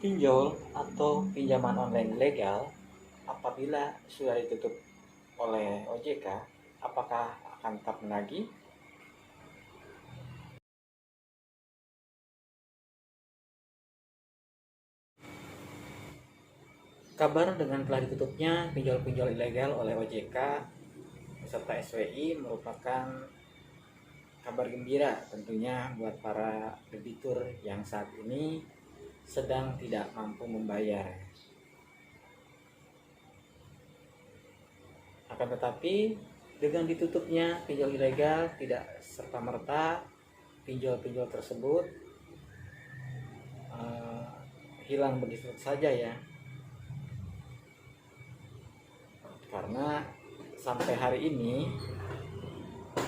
Pinjol atau pinjaman online ilegal apabila sudah ditutup oleh OJK, apakah akan tetap menagih? Kabar dengan telah ditutupnya pinjol-pinjol ilegal oleh OJK beserta SWI merupakan kabar gembira tentunya buat para debitur yang saat ini sedang tidak mampu membayar. Akan tetapi dengan ditutupnya pinjol ilegal tidak serta-merta pinjol-pinjol tersebut hilang begitu saja ya, karena sampai hari ini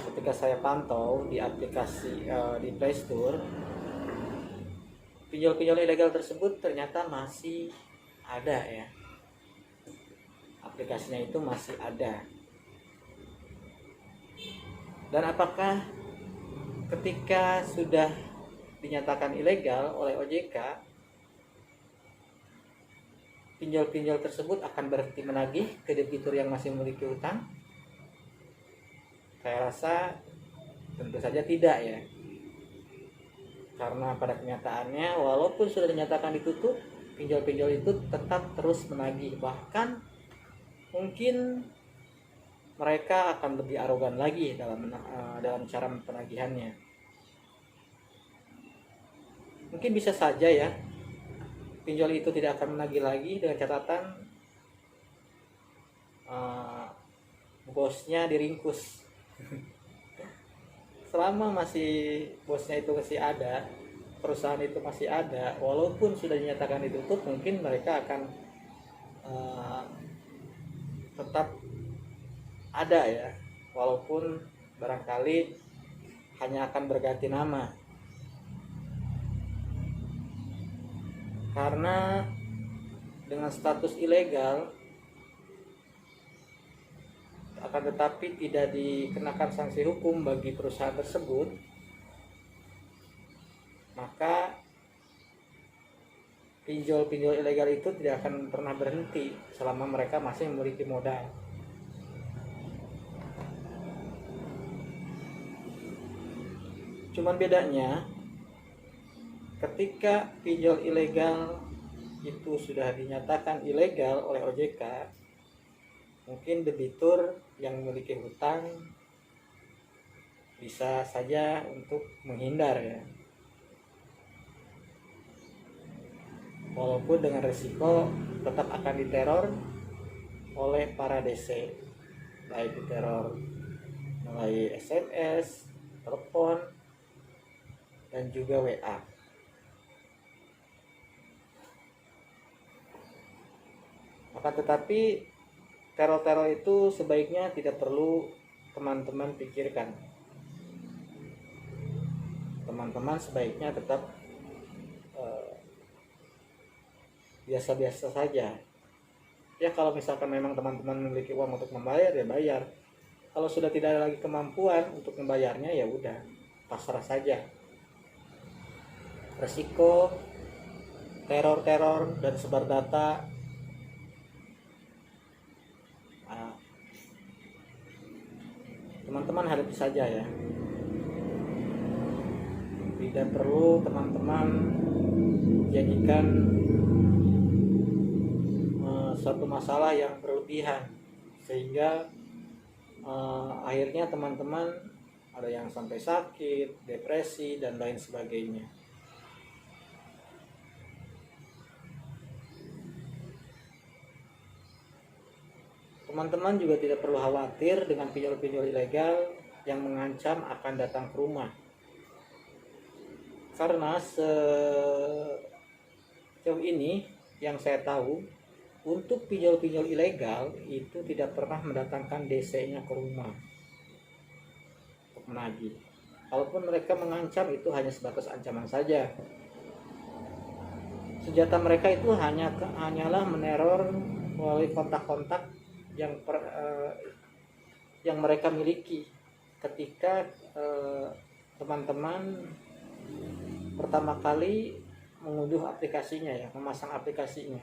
ketika saya pantau di aplikasi di Play Store, pinjol-pinjol ilegal tersebut ternyata masih ada ya, aplikasinya itu masih ada. Dan apakah ketika sudah dinyatakan ilegal oleh OJK, pinjol-pinjol tersebut akan berhenti menagih ke debitur yang masih memiliki hutang? Saya rasa tentu saja tidak ya. Karena pada kenyataannya walaupun sudah dinyatakan ditutup, pinjol-pinjol itu tetap terus menagih. Bahkan mungkin mereka akan lebih arogan lagi dalam cara penagihannya. Mungkin bisa saja ya pinjol itu tidak akan menagih lagi dengan catatan bosnya diringkus. Selama masih bosnya itu masih ada, perusahaan itu masih ada, walaupun sudah dinyatakan ditutup, mungkin mereka akan tetap ada ya, walaupun barangkali hanya akan berganti nama. Karena dengan status ilegal akan tetapi tidak dikenakan sanksi hukum bagi perusahaan tersebut, maka pinjol-pinjol ilegal itu tidak akan pernah berhenti selama mereka masih memiliki modal. Cuman bedanya ketika pinjol ilegal itu sudah dinyatakan ilegal oleh OJK, mungkin debitur yang memiliki hutang bisa saja untuk menghindar ya, walaupun dengan resiko tetap akan diteror oleh para DC, baik diteror melalui SMS, telepon, dan juga WA. Akan tetapi teror-teror itu sebaiknya tidak perlu teman-teman pikirkan. Teman-teman sebaiknya tetap biasa-biasa saja. Ya kalau misalkan memang teman-teman memiliki uang untuk membayar ya bayar. Kalau sudah tidak ada lagi kemampuan untuk membayarnya ya udah pasrah saja. Resiko teror-teror dan sebar data teman-teman hadapi saja ya. Tidak perlu teman-teman jadikan suatu masalah yang berlebihan sehingga akhirnya teman-teman ada yang sampai sakit, depresi, dan lain sebagainya. Teman-teman juga tidak perlu khawatir dengan pinjol-pinjol ilegal yang mengancam akan datang ke rumah. Karena sejauh ini yang saya tahu, untuk pinjol-pinjol ilegal itu tidak pernah mendatangkan DC-nya ke rumah untuk menagih. Kalaupun mereka mengancam itu hanya sebatas ancaman saja. Senjata mereka itu hanyalah meneror melalui kontak-kontak yang mereka miliki ketika teman-teman pertama kali mengunduh aplikasinya ya, memasang aplikasinya.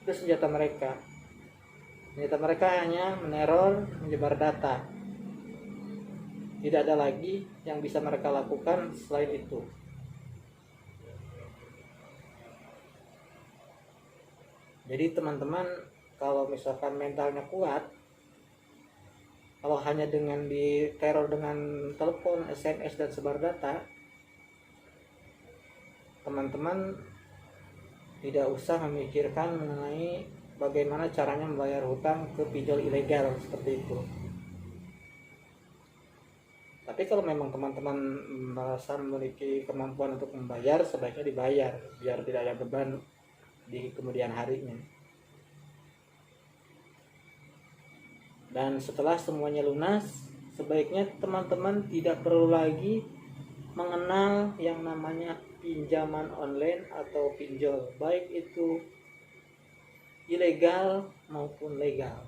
Itu senjata mereka. Senjata mereka hanya meneror, menyebar data. Tidak ada lagi yang bisa mereka lakukan selain itu. Jadi teman-teman, kalau misalkan mentalnya kuat, kalau hanya dengan diteror dengan telepon, SMS, dan sebar data, teman-teman tidak usah memikirkan mengenai bagaimana caranya membayar hutang ke pinjol ilegal seperti itu. Tapi kalau memang teman-teman merasa memiliki kemampuan untuk membayar, sebaiknya dibayar biar tidak ada beban di kemudian harinya. Dan setelah semuanya lunas, sebaiknya teman-teman tidak perlu lagi mengenal yang namanya pinjaman online atau pinjol, baik itu ilegal maupun legal.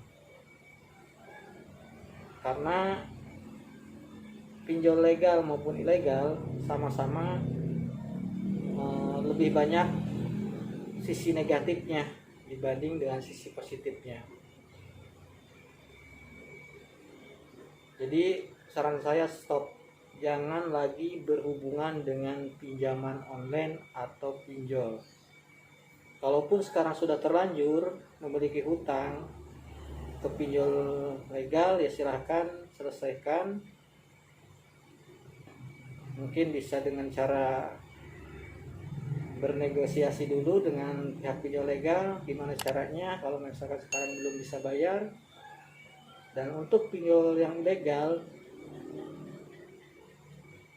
Karena pinjol legal maupun ilegal sama-sama lebih banyak sisi negatifnya dibanding dengan sisi positifnya. Jadi saran saya stop, jangan lagi berhubungan dengan pinjaman online atau pinjol. Kalaupun sekarang sudah terlanjur memiliki hutang ke pinjol legal, ya silahkan selesaikan. Mungkin bisa dengan cara bernegosiasi dulu dengan pihak pinjol legal, gimana caranya kalau misalkan sekarang belum bisa bayar. Dan untuk pinjol yang ilegal,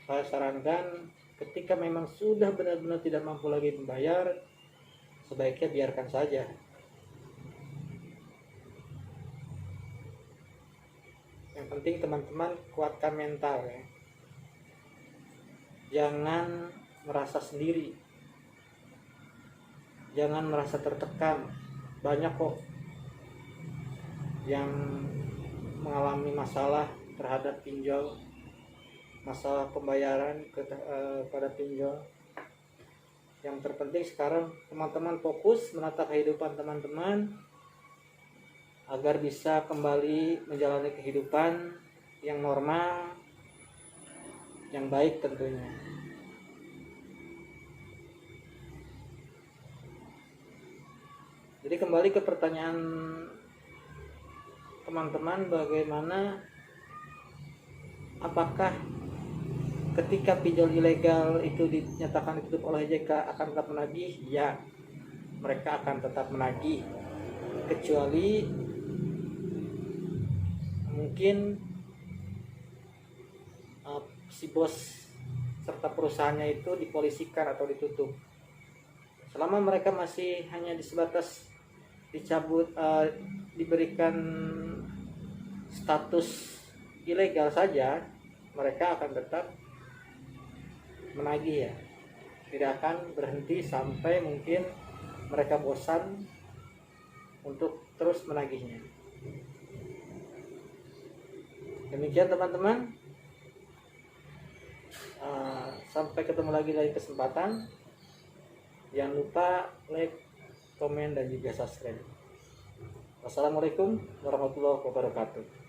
saya sarankan ketika memang sudah benar-benar tidak mampu lagi membayar, sebaiknya biarkan saja. Yang penting teman-teman kuatkan mental ya. Jangan merasa sendiri, jangan merasa tertekan. Banyak kok yang mengalami masalah terhadap pinjol, masalah pembayaran pada pinjol. Yang terpenting sekarang teman-teman fokus menata kehidupan teman-teman agar bisa kembali menjalani kehidupan yang normal, yang baik tentunya. Jadi kembali ke pertanyaan teman-teman, bagaimana, apakah ketika pinjol ilegal itu dinyatakan ditutup oleh OJK akan tetap menagih? Ya, mereka akan tetap menagih, kecuali mungkin si bos serta perusahaannya itu dipolisikan atau ditutup. Selama mereka masih hanya sebatas dicabut, diberikan status ilegal saja, mereka akan tetap menagih ya, tidak akan berhenti sampai mungkin mereka bosan untuk terus menagihnya. Demikian teman-teman, sampai ketemu lagi dari kesempatan. Jangan lupa like, komen, dan juga subscribe. Wassalamualaikum warahmatullahi wabarakatuh.